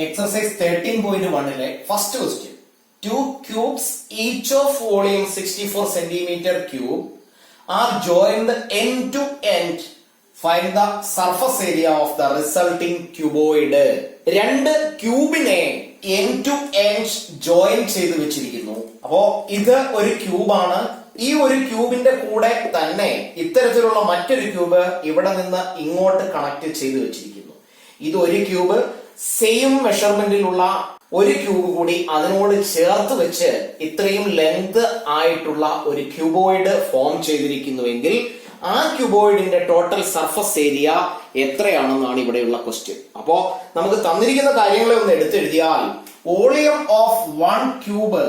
Exercise 13.1 first question. Two cubes, each of volume 64 centimeter cube, are joined end to end. Find the surface area of the resulting cuboid. രണ്ട് ക്യൂബിനെ end to end join ചെയ്ത് വെച്ചിരിക്കുന്നു. അപ്പോ ഇത് ഒരു ക്യൂബാണ്. ഈ ഒരു ക്യൂബിന്റെ കൂടെ തന്നെ ഇത്തരത്തിലുള്ള മറ്റൊരു ക്യൂബ് ഇവിടെ നിന്ന് ഇങ്ങോട്ട് കണക്ട് ചെയ്ത് വെച്ചിരിക്കുന്നു. ഇത് ഒരു ക്യൂബ്, സെയിം മെഷർമെന്റിലുള്ള ഒരു ക്യൂബ് കൂടി അതിനോട് ചേർത്ത് വെച്ച് ഇത്രയും ലെങ്ത് ആയിട്ടുള്ള ഒരു ക്യൂബോയിഡ് ഫോം ചെയ്തിരിക്കുന്നുവെങ്കിൽ ആ ക്യൂബോയിഡിന്റെ ടോട്ടൽ സർഫസ് ഏരിയ എത്രയാണെന്നാണ് ഇവിടെയുള്ള ക്വസ്റ്റ്യൻ. അപ്പോ നമുക്ക് തന്നിരിക്കുന്ന കാര്യങ്ങളെ ഒന്ന് എടുത്തെഴുതിയാൽ volume of one cube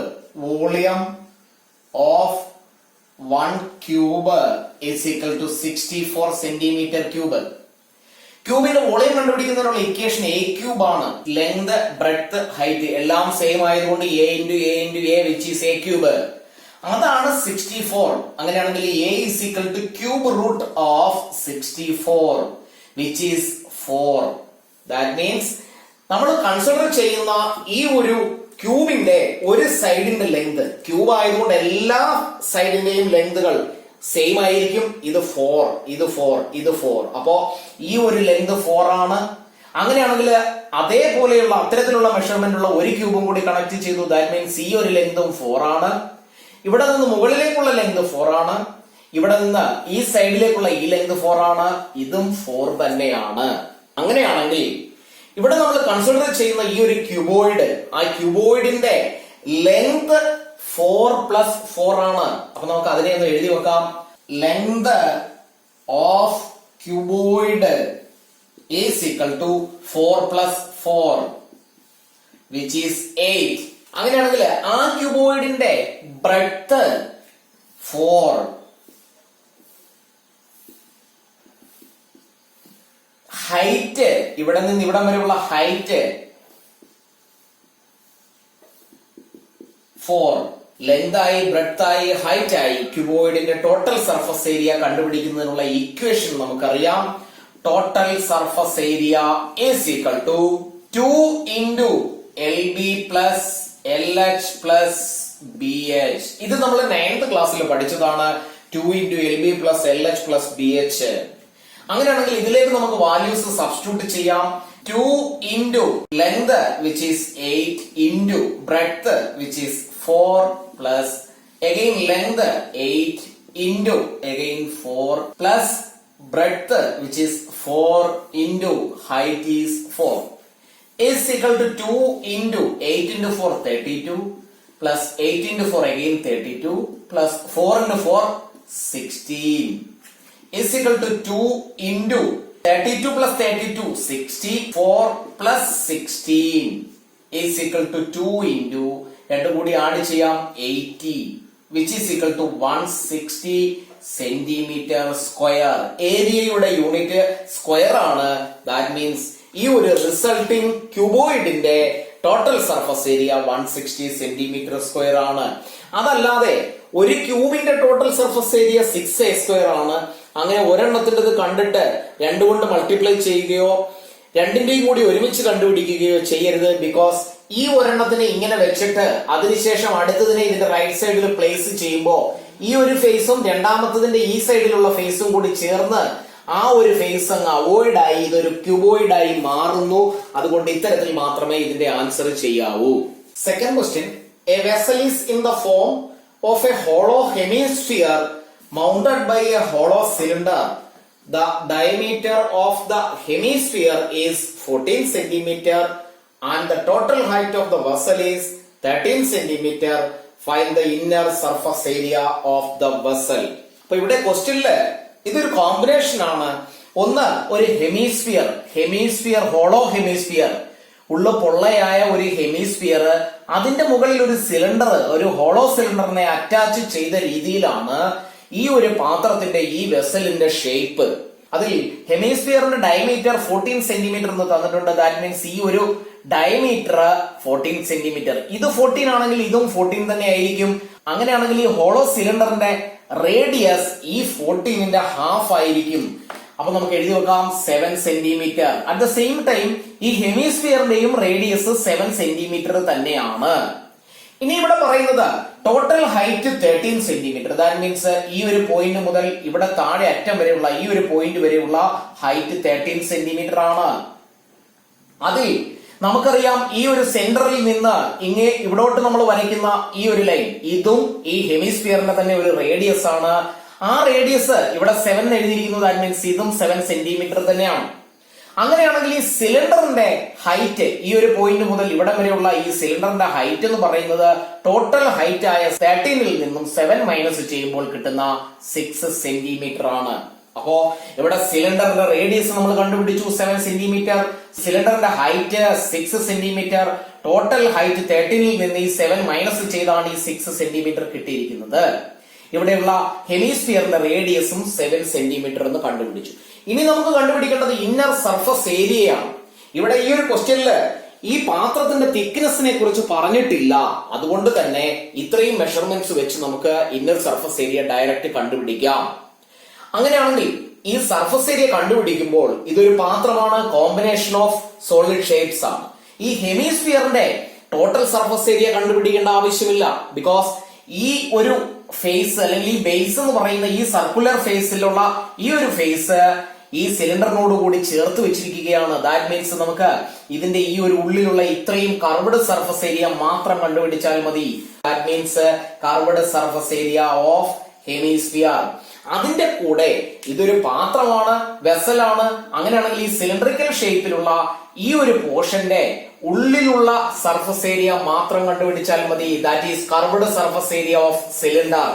is equal to 64 centimetre cube. ക്യൂബിന്റെ വോളിയം കണ്ടുപിടിക്കുന്നതിനുള്ള ഇക്വേഷൻ എ ക്യൂബ് ആണ്. ലെങ്ത്, ബ്രെഡ്ത്ത്, ഹൈറ്റ് എല്ലാം സെയിം ആയതുകൊണ്ട് a into a into a which is a cube. അതാണ് 64. അങ്ങനെയാണെങ്കിൽ a is equal to cube root of 64 which is 4. That means നമ്മൾ consider ചെയ്യുന്ന ഈ ഒരു ക്യൂബിന്റെ ഒരു സൈഡിന്റെ ലെങ്ത്, ക്യൂബ് ആയതുകൊണ്ട് എല്ലാ സൈഡിന്റെയും ലെങ്തുകൾ സെയിം ആയിരിക്കും. ഇത് 4, ഇത് 4, ഇത് 4. അപ്പോ ഈ ഒരു ലെങ്ത് 4 ആണ്. അങ്ങനെയാണെങ്കിൽ അതേപോലെയുള്ള അത്തരത്തിലുള്ള മെഷർമെന്റ് ഉള്ള ഒരു ക്യൂബും കൂടി കണക്ട് ചെയ്തു. ദാറ്റ് മീൻസ് ഈ ഒരു ലെങ്തും 4 ആണ്. ഇവിടെ നിന്ന് മുകളിലേക്കുള്ള ലെങ്ത് 4 ആണ്. ഇവിടെ നിന്ന് ഈ സൈഡിലേക്കുള്ള ഈ ലെങ്ത് 4 ആണ്. ഇതും 4 തന്നെയാണ്. അങ്ങനെയാണെങ്കിൽ ഇവിടെ നമ്മൾ കൺസിഡർ ചെയ്യുന്ന ഈ ഒരു ക്യൂബോയിഡ്, ആ ക്യൂബോയിഡിന്റെ ലെങ്ത് 4 പ്ലസ് 4 ആണ്. അപ്പൊ നമുക്ക് അതിനെ ഒന്ന് എഴുതി വെക്കാം. Length of cuboid is equal to 4 plus 4 which is 8. അങ്ങനെയാണെങ്കിൽ ആ ക്യൂബോയിഡിന്റെ ബ്രെഡ്ത്ത് 4, ഹൈറ്റ് ഇവിടെ നിന്ന് ഇവിടം വരെയുള്ള ഹൈറ്റ് 4, ലെങ്ത് ആയി, ബ്രെഡ്ത്ത് ആയി, ഹൈറ്റ് ആയി. ക്യൂബോയിഡിന്റെ ടോട്ടൽ സർഫസ് ഏരിയ കണ്ടുപിടിക്കുന്നതിനുള്ള ഇക്വേഷൻ നമുക്കറിയാം. Total surface area is equal to 2 into LB plus LH plus BH. ഇത് നമ്മൾ 9th ക്ലാസ്സിൽ പഠിച്ചതാണ്. 2 into LB plus LH plus BH. അങ്ങനെയാണെങ്കിൽ ഇതിലേക്ക് നമുക്ക് വാല്യൂസ് സബ്സ്റ്റിറ്റ്യൂട്ട് ചെയ്യാം. 2 into length which is 8 into breadth which is 4 plus again length 8 into again 4 plus breadth which is 4 into height is 4 is equal to 2 into 8 into 4 32 plus 8 into 4 again 32 plus 4 into 4 16 is equal to 2 into 32 plus 32 64 plus 16 is equal to 2 into രണ്ടും കൂടി add ചെയ്യാം 80 which is equal to 160 centimetre square. ഏരിയയുടെ unit square ആണ്. That means ഈ ഒരു resulting ക്യൂബോയിഡിന്റെ total surface area 160 centimetre square ആണ്. അതല്ലാതെ ഒരു ക്യൂബിന്റെ total surface area 6a square ആണ്. അങ്ങനെ ഒരെണ്ണത്തിൻ്റെത് കണ്ടിട്ട് 2 കൊണ്ട് മൾട്ടിപ്ലൈ ചെയ്യുകയോ രണ്ടിന്റെയും കൂടി ഒരുമിച്ച് കണ്ടുപിടിക്കുകയോ ചെയ്യരുത്. ബിക്കോസ് ഈ ഒരെണ്ണത്തിനെ ഇങ്ങനെ വെച്ചിട്ട് അതിനുശേഷം അടുത്തതിനെ ഇതിന്റെ റൈറ്റ് സൈഡിൽ പ്ലേസ് ചെയ്യുമ്പോൾ ഈ ഒരു ഫേസും രണ്ടാമത്തതിന്റെ ഈ സൈഡിലുള്ള ഫേസും കൂടി ചേർന്ന് ആ ഒരു ഫേസ് അങ്ങ് അവോയ്ഡ് ആയി ഇതൊരു ക്യൂബോയിഡ് ആയി മാറുന്നു. അതുകൊണ്ട് ഇത്തരത്തിൽ മാത്രമേ ഇതിന്റെ ആൻസർ ചെയ്യാവൂ. Second question. A vessel is in the form of a hollow hemisphere mounted by a hollow cylinder. The diameter of the hemisphere is 14 centimeter and the total height of the vessel is 13 centimeter. Find the inner surface area of the vessel. അപ്പൊ ഇവിടെ ക്വസ്റ്റ്യനില് ഇതൊരു combination ആണ്. ഒന്ന് ഒരു hemisphere hollow hemisphere ഉള്ള പൊള്ളയായ ഒരു hemisphere, അതിന്റെ മുകളിൽ ഒരു സിലിണ്ടർ, ഒരു ഹോളോ സിലിണ്ടറിനെ അറ്റാച്ച് ചെയ്ത രീതിയിലാണ് ഈ ഒരു പാത്രത്തിന്റെ ഈ വെസലിന്റെ ഷേപ്പ്. അതിൽ ഹെമിസ്ഫിയറിന്റെ ഡയമീറ്റർ 14 സെന്റിമീറ്റർ എന്ന് തന്നിട്ടുണ്ട്. ദാറ്റ് മീൻസ് ഈ ഒരു ഡയമീറ്റർ 14 സെന്റിമീറ്റർ. ഇത് 14 ആണെങ്കിൽ ഇതും 14 തന്നെ ആയിരിക്കും. അങ്ങനെയാണെങ്കിൽ ഈ ഹോളോ സിലിണ്ടറിന്റെ റേഡിയസ് ഈ 14ന്റെ ഹാഫ് ആയിരിക്കും. അപ്പൊ നമുക്ക് എഴുതി വെക്കാം 7 centimetre. At the same time ഈ ഹെമിസ്ഫിയറിന്റെയും റേഡിയസ് 7 സെന്റിമീറ്റർ തന്നെയാണ്. ഇനി ഇവിടെ പറയുന്നത് total height 13 centimetre. That means ഈ ഒരു പോയിന്റ് മുതൽ ഇവിടെ താഴെ അറ്റം വരെയുള്ള ഈ ഒരു പോയിന്റ് വരെയുള്ള ഹൈറ്റ് 13 സെന്റിമീറ്റർ ആണ്. അതിൽ നമുക്കറിയാം ഈ ഒരു സെന്ററിൽ നിന്ന് ഇവിടോട്ട് നമ്മൾ വരയ്ക്കുന്ന ഈ ഒരു ലൈൻ, ഇതും ഈ ഹെമിസ്ഫിയറിന്റെ തന്നെ ഒരു റേഡിയസ് ആണ്. ആ റേഡിയസ് ഇവിടെ 7 എഴുതിയിരിക്കുന്നത്. ദാറ്റ് മീൻസ് ഇതും 7 സെന്റിമീറ്റർ തന്നെയാണ്. അങ്ങനെയാണെങ്കിൽ ഈ സിലിണ്ടറിന്റെ ഹൈറ്റ്, ഈ ഒരു പോയിന്റ് മുതൽ ഇവിടെ വരെയുള്ള ഈ സിലിണ്ടറിന്റെ ഹൈറ്റ് എന്ന് പറയുന്നത് ടോട്ടൽ ഹൈറ്റ് ആയ 13ൽ നിന്നും 7 മൈനസ് ചെയ്യുമ്പോൾ കിട്ടുന്ന 6 സെന്റിമീറ്റർ ആണ്. അപ്പോ ഇവിടെ സിലിണ്ടറിന്റെ റേഡിയസ് നമ്മൾ കണ്ടുപിടിച്ചു 7 സെന്റിമീറ്റർ, സിലിണ്ടറിന്റെ ഹൈറ്റ് 6 സെന്റിമീറ്റർ, ടോട്ടൽ ഹൈറ്റ് 13ൽ നിന്ന് ഈ 7 മൈനസ് ചെയ്താണ് ഈ 6 സെന്റിമീറ്റർ കിട്ടിയിരിക്കുന്നത്. ഇവിടെയുള്ള ഹെമിസ്ഫിയറിന്റെ റേഡിയസും 7 സെന്റിമീറ്റർ എന്ന് കണ്ടുപിടിച്ചു. ഇനി നമുക്ക് കണ്ടുപിടിക്കേണ്ടത് ഇന്നർ സർഫസ് ഏരിയയാണ്. ഇവിടെ ഈ ഒരു ക്വസ്റ്റ്യനില് ഈ പാത്രത്തിന്റെ തിക്നെസ്സിനെ കുറിച്ച് പറഞ്ഞിട്ടില്ല. അതുകൊണ്ട് തന്നെ ഇത്രയും മെഷർമെന്റ്സ് വെച്ച് നമുക്ക് ഇന്നർ സർഫസ് ഏരിയ ഡയറക്റ്റ് കണ്ടുപിടിക്കാം. അങ്ങനെയാണെങ്കിൽ ഈ സർഫസ് ഏരിയ കണ്ടുപിടിക്കുമ്പോൾ ഇതൊരു പാത്രമാണ്, കോമ്പിനേഷൻ ഓഫ് സോളിഡ് ഷേപ്സ് ആണ്. ഈ ഹെമിസ്ഫിയറിന്റെ ടോട്ടൽ സർഫസ് ഏരിയ കണ്ടുപിടിക്കേണ്ട ആവശ്യമില്ല. ബിക്കോസ് ഈ ഒരു ഫേസ് അല്ലെങ്കിൽ ഈ ബേസ് എന്ന് പറയുന്ന ഈ സർക്കുലർ ഫേസിലുള്ള ഈ ഒരു ഫേസ് ഈ സിലിണ്ടറിനോട് കൂടി ചേർത്ത് വെച്ചിരിക്കുകയാണ്. ദാറ്റ് മീൻസ് നമുക്ക് ഇതിന്റെ ഈ ഒരു ഉള്ളിലുള്ള ഇത്രയും കർവ്ഡ് സർഫസ് ഏരിയ മാത്രം കണ്ടുപിടിച്ചാൽ മതി. That means curved surface area of hemisphere. അതിന്റെ കൂടെ ഇതൊരു പാത്രമാണ്, വെസലാണ്. അങ്ങനെയാണെങ്കിൽ ഈ സിലിണ്ടറിക്കൽ ഷേപ്പിലുള്ള ഈ ഒരു പോർഷന്റെ ഉള്ളിലുള്ള സർഫസ് ഏരിയ മാത്രം കണ്ടുപിടിച്ചാൽ മതി. That is curved surface area of cylinder.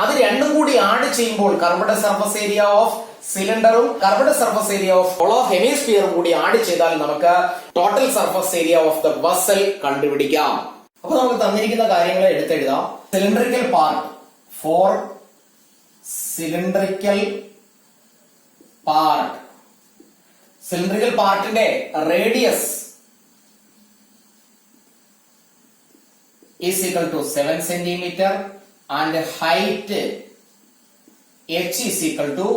അത് രണ്ടും കൂടി ആഡ് ചെയ്യുമ്പോൾ കർവ്ഡ് സർഫസ് ഏരിയ ഓഫ് സിലിണ്ടറും curved surface area of hollow ഹെമിസ്ഫിയറും കൂടി ആഡ് ചെയ്താൽ നമുക്ക് total surface area of the vessel കണ്ടുപിടിക്കാം. അപ്പൊ നമുക്ക് തന്നിരിക്കുന്ന കാര്യങ്ങൾ എടുത്തെഴുതാം. Cylindrical part for cylindrical part. Cylindrical പാർട്ടിന്റെ radius is equal to 7 centimeter and height h is equal to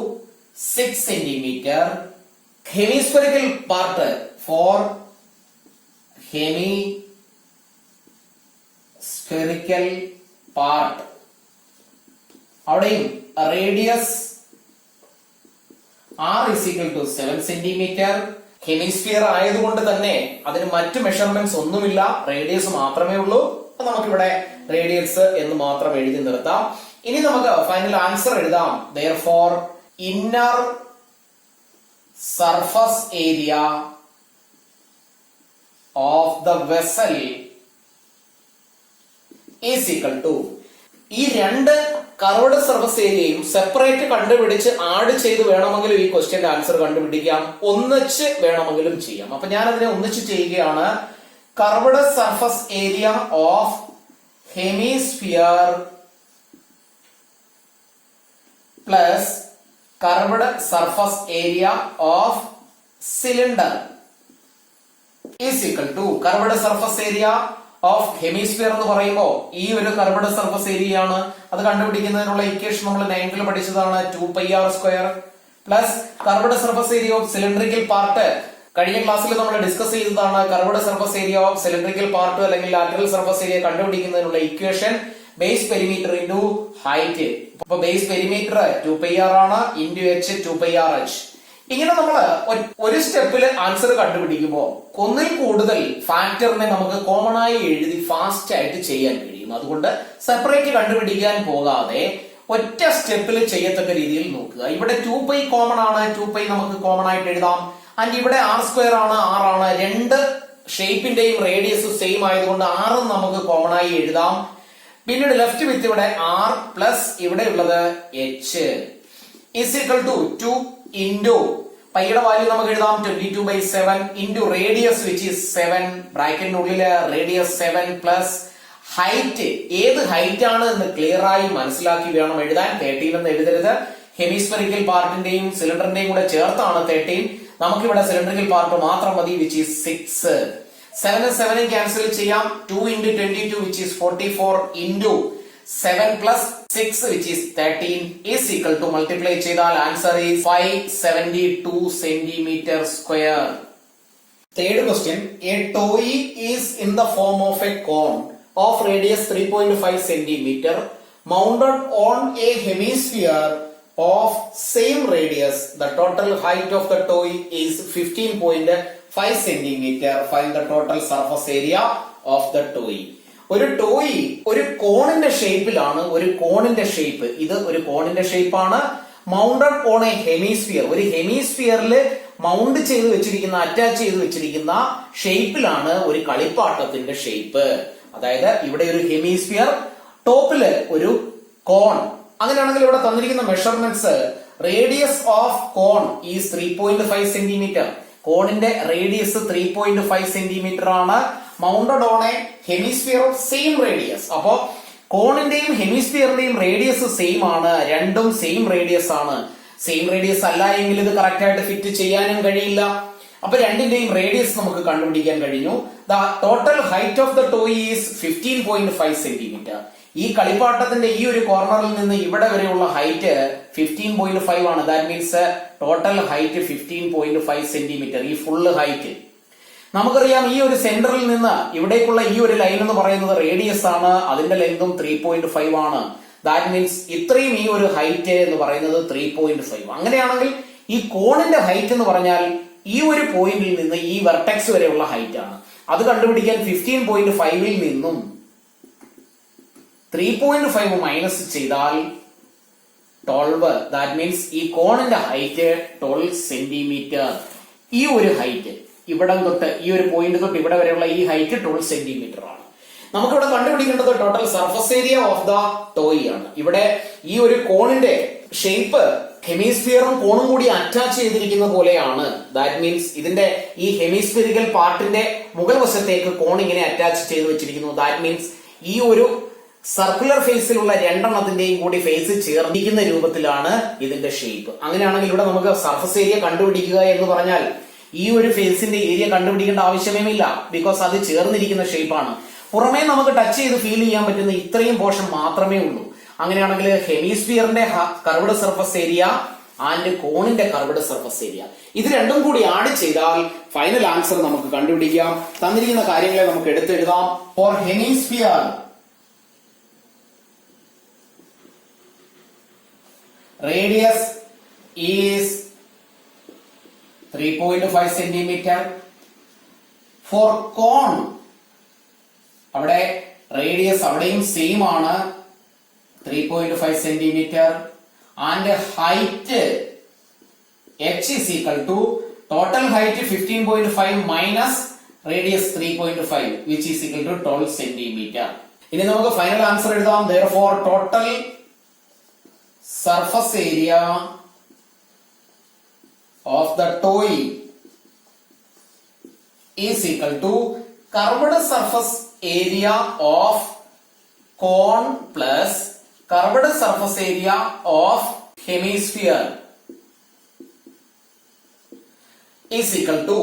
6 centimeter. Hemispherical part for hemispherical part അവിടെയും radius r is equal to 7 centimeter. Hemisphere ആയതുകൊണ്ട് തന്നെ അതിന് മറ്റു മെഷർമെന്റ്സ് ഒന്നുമില്ല, radius മാത്രമേ ഉള്ളൂ. നമുക്കിവിടെ റേഡിയസ് എന്ന് മാത്രം എഴുതി നിർത്താം. ഇനി നമുക്ക് ഫൈനൽ ആൻസർ എഴുതാം. Therefore, inner surface area of the vessel is equal to, ഈ രണ്ട് കർവ്ഡ് സർഫസ് ഏരിയയും സെപ്പറേറ്റ് കണ്ടുപിടിച്ച് ആഡ് ചെയ്ത് വേണമെങ്കിലും ഈ ക്വസ്റ്റ്യന്റെ ആൻസർ കണ്ടുപിടിക്കാം, ഒന്നിച്ച് വേണമെങ്കിലും ചെയ്യാം. അപ്പൊ ഞാൻ അതിനെ ഒന്നിച്ച് ചെയ്യുകയാണ്. Curved surface area of hemisphere plus curved surface area of cylinder is equal to, curved surface area of hemisphere എന്ന് പറയുമ്പോൾ ഈ ഒരു കർവ്ഡ് സർഫസ് ഏരിയ ആണ്. അത് കണ്ടുപിടിക്കുന്നതിനുള്ള ഇക്വേഷൻ നമ്മൾ 9th പഠിച്ചതാണ്. 2πr² plus curved surface area of cylindrical part കഴിഞ്ഞ ക്ലാസ്സിൽ നമ്മൾ ഡിസ്കസ് ചെയ്തതാണ്. Curved surface area of cylindrical part അല്ലെങ്കിൽ ലാറ്ററൽ സർഫസ് ഏരിയ കണ്ടുപിടിക്കുന്നതിനുള്ള equation base perimeter into height. അപ്പൊ ബേസ് പെരിമീറ്റർ 2πr ആണ്, ഇൻറ്റു h 2πrh. ഇങ്ങനെ നമ്മൾ ഒരു സ്റ്റെപ്പിൽ ആൻസർ കണ്ടുപിടിക്കുമ്പോൾ ഒന്നിൽ കൂടുതൽ ഫാക്ടറിനെ നമുക്ക് കോമൺ ആയി എഴുതി ഫാസ്റ്റ് ആയിട്ട് ചെയ്യാൻ കഴിയും. അതുകൊണ്ട് സെപ്പറേറ്റ് കണ്ടുപിടിക്കാൻ പോകാതെ ഒറ്റ സ്റ്റെപ്പിൽ ചെയ്യത്തക്ക രീതിയിൽ നോക്കുക. ഇവിടെ 2π കോമൺ ആണ്, 2π നമുക്ക് കോമൺ ആയിട്ട് എഴുതാം. ആൻഡ് ഇവിടെ r² ആണ്, r ആണ്. രണ്ട് ഷേപ്പിന്റെയും റേഡിയസ് സെയിം ആയതുകൊണ്ട് r നമുക്ക് കോമൺ ആയി എഴുതാം. പിന്നീട് ലെഫ്റ്റ് വിത്ത് ഇവിടെ r പ്ലസ് ഇവിടെ ഉള്ളത് h is equal to 2 into പൈയുടെ വാല്യൂ നമുക്ക് എഴുതാം 22/7 into റേഡിയസ് വിച്ച് ഈസ് 7 ബ്രാക്കറ്റിനുള്ളില് റേഡിയസ് 7 പ്ലസ് ഹൈറ്റ്. ഏത് ഹൈറ്റ് ആണ് എന്ന് ക്ലിയർ ആയി മനസ്സിലാക്കി വേണം എഴുതാൻ. 13 എന്ന് എഴുതരുത്. ഹെമിസ്ഫെറിക്കൽ പാർട്ടിന്റെയും സിലിണ്ടറിന്റെയും കൂടെ ചേർത്താണ് 13. നമുക്കിവിടെ സിലിണ്ടറിക്കൽ പാർട്ട് മാത്രം മതി, വിച്ച് ഈസ് 6. 7 ക്യാൻസൽ ചെയ്യാം. 2 into 22 which is 44 into 7 plus 6 which is 13 is equal to multiply ചെയ്താൽ answer is 572 centimeter square. Third question, a toy is in the form of a cone of radius 3.5 centimeter mounted on a hemisphere of same radius. The total height of the toy is 15.5 centimeter. Find the total surface area of the toy. ഒരു toy ഒരു കോണിന്റെ ഷേപ്പിലാണ്. ഒരു കോണിന്റെ shape, ഇത് ഒരു കോണിന്റെ ഷേപ്പാണ്. മൗണ്ടഡ് ഓൺ എ ഹെമിസ്ഫിയർ, ഒരു ഹെമിസ്ഫിയറിൽ മൗണ്ട് ചെയ്ത് വെച്ചിരിക്കുന്ന, അറ്റാച്ച് ചെയ്ത് വെച്ചിരിക്കുന്ന ഷേപ്പിലാണ് ഒരു കളിപ്പാട്ടത്തിന്റെ ഷേപ്പ്. അതായത് ഇവിടെ ഒരു ഹെമിസ്ഫിയർ, ടോപ്പില് ഒരു കോൺ. അങ്ങനെയാണെങ്കിൽ ഇവിടെ തന്നിരിക്കുന്ന measurements, radius of cone is 3.5 centimetre. കോണിന്റെ റേഡിയസ് 3.5 സെന്റിമീറ്റർ ആണ്. Mounted on a hemisphere of same radius. അപ്പോ കോണിന്റെയും ഹെമിസ്ഫിയറിന്റെയും റേഡിയസ് സെയിം ആണ്. രണ്ടും സെയിം റേഡിയസ് ആണ്. സെയിം റേഡിയസ് അല്ല എങ്കിൽ ഇത് കറക്റ്റ് ആയിട്ട് ഫിറ്റ് ചെയ്യാനും കഴിയില്ല. അപ്പൊ രണ്ടിന്റെയും റേഡിയസ് നമുക്ക് കണ്ടുപിടിക്കാൻ കഴിഞ്ഞു. The total height of the toy is 15.5 centimetre. ഈ കളിപ്പാട്ടത്തിന്റെ ഈ ഒരു കോർണറിൽ നിന്ന് ഇവിടെ വരെയുള്ള ഹൈറ്റ് 15.5 ആണ്. That means total height 15.5 centimetre. ഈ ഫുള്ള് ഹൈറ്റ് നമുക്കറിയാം. ഈ ഒരു സെന്ററിൽ നിന്ന് ഇവിടേക്കുള്ള ഈ ഒരു ലൈൻ എന്ന് പറയുന്നത് റേഡിയസ് ആണ്. അതിന്റെ ലെങ്തും 3.5 ആണ്. ദാറ്റ് മീൻസ് ഇത്രയും ഈ ഒരു ഹൈറ്റ് എന്ന് പറയുന്നത് 3.5. അങ്ങനെയാണെങ്കിൽ ഈ കോണിന്റെ ഹൈറ്റ് എന്ന് പറഞ്ഞാൽ ഈ ഒരു പോയിന്റിൽ നിന്ന് ഈ വെർട്ടെക്സ് വരെയുള്ള ഹൈറ്റ് ആണ്. അത് കണ്ടുപിടിക്കാൻ 15.5ൽ നിന്നും 3.5 മൈനസ് ചെയ്താൽ 12. ദാറ്റ് മീൻസ് ഈ കോണിന്റെ ഹൈറ്റ് 12 സെന്റിമീറ്റർ. ഈ ഒരു ഹൈറ്റ് ഇവിടെ തൊട്ട് ഈ ഒരു പോയിന്റ് തൊട്ട് ഇവിടെ വരെയുള്ള ഈ ഹൈറ്റ് 12 സെന്റിമീറ്റർ ആണ്. നമുക്കിവിടെ കണ്ടുപിടിക്കേണ്ടത് total surface area of the toy ആണ്. ഇവിടെ ഈ ഒരു കോണിന്റെ ഷേപ്പ് ഹെമിസ്ഫിയറും കോണും കൂടി അറ്റാച്ച് ചെയ്തിരിക്കുന്ന പോലെയാണ്. ദാറ്റ് മീൻസ് ഇതിന്റെ ഈ ഹെമിസ്ഫിയറിക്കൽ പാർട്ടിന്റെ മുകൾ വശത്തേക്ക് കോൺ ഇങ്ങനെ അറ്റാച്ച് ചെയ്ത് വെച്ചിരിക്കുന്നു. ദാറ്റ് മീൻസ് ഈ ഒരു സർക്കുലർ ഫേസിലുള്ള രണ്ടെണ്ണത്തിന്റെയും കൂടി ഫേസ് ചേർന്നിരിക്കുന്ന രൂപത്തിലാണ് ഇതിന്റെ ഷേപ്പ്. അങ്ങനെയാണെങ്കിൽ ഇവിടെ നമുക്ക് സർഫസ് ഏരിയ കണ്ടുപിടിക്കുക എന്ന് പറഞ്ഞാൽ ഈ ഒരു ഫേസിന്റെ ഏരിയ കണ്ടുപിടിക്കേണ്ട ആവശ്യമേമില്ല. ബിക്കോസ് അത് ചേർന്നിരിക്കുന്ന ഷേപ്പാണ്. പുറമേ നമുക്ക് ടച്ച് ചെയ്ത് ഫീൽ ചെയ്യാൻ പറ്റുന്ന ഇത്രയും പോർഷൻ മാത്രമേ ഉള്ളൂ. അങ്ങനെയാണെങ്കിൽ ഹെമിസ്ഫിയറിന്റെ കർവ്ഡ് സർഫസ് ഏരിയ ആൻഡ് കോണിന്റെ കർവ്ഡ് സർഫസ് ഏരിയ ഇത് രണ്ടും കൂടി ആഡ് ചെയ്താൽ ഫൈനൽ ആൻസർ നമുക്ക് കണ്ടുപിടിക്കാം. തന്നിരിക്കുന്ന കാര്യങ്ങളെ നമുക്ക് എടുത്തെഴുതാം. For hemisphere radius is 3.5 centimeter. For cone അവിടെ റേഡിയസ് അവിടെയും സെയിം ആണ്, 3.5 centimetre. And height h is equal to total height 15.5 minus radius 3.5 which is equal to 12 centimeter. ഇനി നമുക്ക് ഫൈനൽ ആൻസർ എഴുതാം. therefore total surface area of the toy is equal to curved surface area of cone plus curved surface area of hemisphere is equal to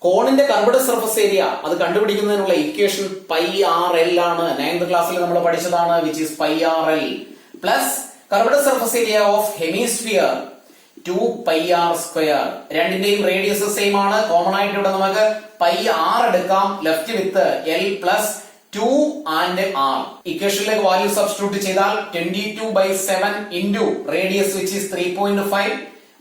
കോണിന്റെ curved surface area അത് കണ്ടുപിടിക്കുന്നതിനുള്ള equation pi r l ആണ്. 9th ക്ലാസ്സിൽ നമ്മൾ പഠിച്ചതാണ്. Which is pi r l plus curved surface area of hemisphere 2 pi r square. രണ്ടിന്റെയും radius same ആണ്. Common ആയിട്ട് ഇവിടെ നമുക്ക് പൈ ആർ എടുക്കാം. Left with l plus 2 and r. ഇക്വേഷനിലേക്ക് വാല്യൂ സബ്സ്റ്റിറ്റ്യൂട്ട് ചെയ്താൽ 22/7 ഇൻറ്റു റേഡിയസ് വിച്ച് ഈസ് 3.5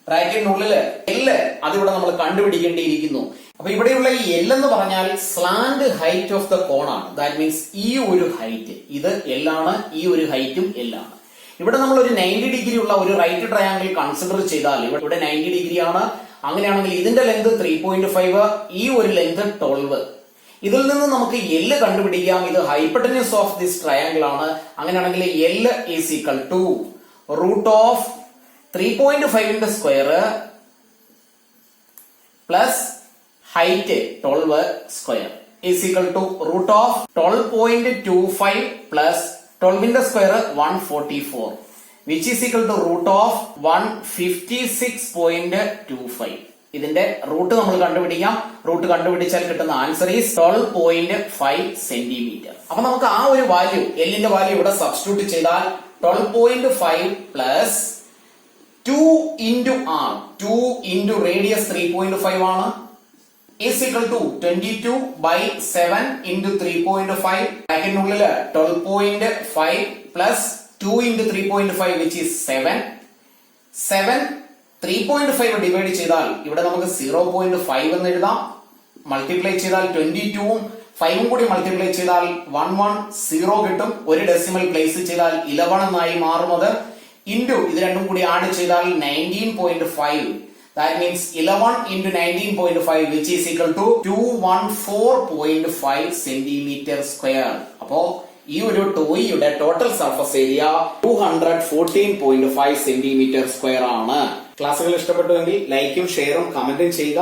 ബ്രാക്കറ്റിനുള്ളിൽ L അതിവിടെ നമ്മൾ കണ്ടുപിടിക്കേണ്ടിയിരിക്കുന്നു. അപ്പൊ ഇവിടെയുള്ള ഈ എൽ എന്ന് പറഞ്ഞാൽ സ്ലാന്റ് ഹൈറ്റ് ഓഫ് ദ കോൺ ആണ്. ദാറ്റ് മീൻസ് ഈ ഒരു ഹൈറ്റ് ഇത് എൽ ആണ്, ഈ ഒരു ഹൈറ്റും എൽ ആണ്. ഇവിടെ നമ്മൾ ഒരു 90 ഡിഗ്രി ഉള്ള ഒരു റൈറ്റ് ട്രയാങ്കിൾ കൺസിഡർ ചെയ്താൽ ഇവിടെ 90 ഡിഗ്രി ആണ്. അങ്ങനെയാണെങ്കിൽ ഇതിന്റെ ലെങ്ത് 3.5, ഈ ഒരു ലെങ്ത് 12. ഇതിൽ നിന്ന് നമുക്ക് എൽ കണ്ടുപിടിക്കാം. ഇത് ഹൈപ്പട്ടന്യൂസ് ഓഫ് ദിസ് ട്രയാങ്കിൾ ആണ്. അങ്ങനെയാണെങ്കിൽ l is equal to root of 3.5ന്റെ square plus height 12 square is equal to root of 12.25 plus 12ന്റെ square 144 which is equal to root of 156.25. ഇതിന്റെ റൂട്ട് നമ്മൾ കണ്ടുപിടിക്കാം. റൂട്ട് കണ്ടുപിടിച്ചാൽ കിട്ടുന്ന ആൻസർ ഈസ് 12.5 സെന്റിമീറ്റർ. അപ്പൊ നമുക്ക് ആ ഒരു വാല്യൂ, എല്ലിന്റെ വാല്യൂ ഇവിടെ സബ്സ്റ്റിറ്റ്യൂട്ട് ചെയ്താൽ 12.5 plus 2 into R, 2 into radius 3.5 ആണ്, ഈസ് ഈക്വൽ ടു 22/7 ഇൻറ്റു 3.5. ബ്രാക്കറ്റിനുള്ളിൽ 12.5 plus 2 into 3.5 which is 7. 3.5 divide ചെയ്താൽ ഇവിടെ നമുക്ക് 0.5 എന്ന് എഴുതാം. മൾട്ടിപ്ലൈ ചെയ്താൽ 22ഉം 5ഉം കൂടി മൾട്ടിപ്ലൈ ചെയ്താൽ 110 കിട്ടും. ഒരു ഡെസിമൽ പ്ലേസ് ചെയ്താൽ 11 എന്നായി മാറും. അത് ഇൻറ്റു ഇത് രണ്ടും കൂടി ആഡ് ചെയ്താൽ 19.5. That means 11 into 19.5 which is equal to 214.5 centimeter square. അപ്പോ ഈ ഒരു ടോയിയുടെ total surface area 214.5 centimetre square ആണ്. ക്ലാസ്സുകൾ ഇഷ്ടപ്പെട്ടുവെങ്കിൽ ലൈക്കും ഷെയറും കമന്റും ചെയ്യുക.